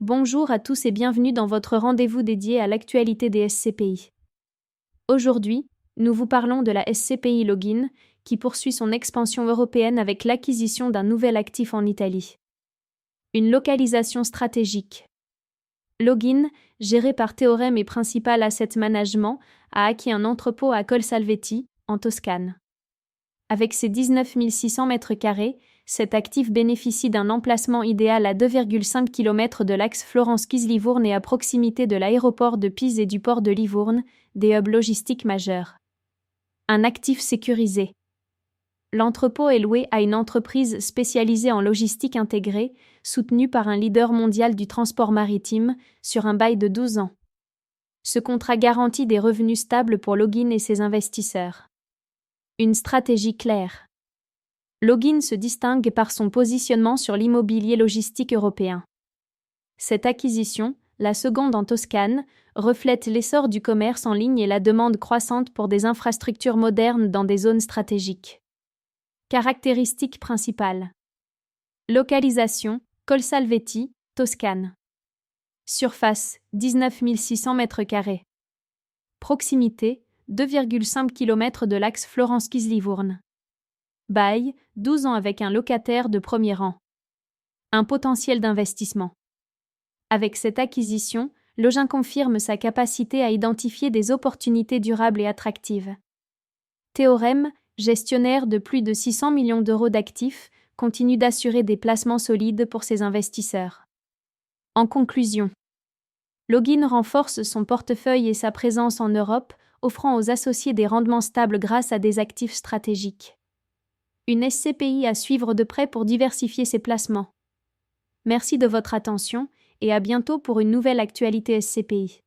Bonjour à tous et bienvenue dans votre rendez-vous dédié à l'actualité des SCPI. Aujourd'hui, nous vous parlons de la SCPI Login, qui poursuit son expansion européenne avec l'acquisition d'un nouvel actif en Italie. Une localisation stratégique. Login, géré par Theorem et Principal Asset Management, a acquis un entrepôt à Colsalvetti, en Toscane. Avec ses 19 600 m², cet actif bénéficie d'un emplacement idéal à 2,5 km de l'axe Florence-Kies-Livourne et à proximité de l'aéroport de Pise et du port de Livourne, des hubs logistiques majeurs. Un actif sécurisé. L'entrepôt est loué à une entreprise spécialisée en logistique intégrée, soutenue par un leader mondial du transport maritime, sur un bail de 12 ans. Ce contrat garantit des revenus stables pour Login et ses investisseurs. Une stratégie claire. Login se distingue par son positionnement sur l'immobilier logistique européen. Cette acquisition, la seconde en Toscane, reflète l'essor du commerce en ligne et la demande croissante pour des infrastructures modernes dans des zones stratégiques. Caractéristiques principales. Localisation, Colsalvetti, Toscane. Surface, 19 600 m². Proximité, 2,5 km de l'axe Florence-Kies-Livourne. Bail, 12 ans avec un locataire de premier rang. Un potentiel d'investissement. Avec cette acquisition, Login confirme sa capacité à identifier des opportunités durables et attractives. Theorem, gestionnaire de plus de 600 millions d'euros d'actifs, continue d'assurer des placements solides pour ses investisseurs. En conclusion, Login renforce son portefeuille et sa présence en Europe, offrant aux associés des rendements stables grâce à des actifs stratégiques. Une SCPI à suivre de près pour diversifier ses placements. Merci de votre attention et à bientôt pour une nouvelle actualité SCPI.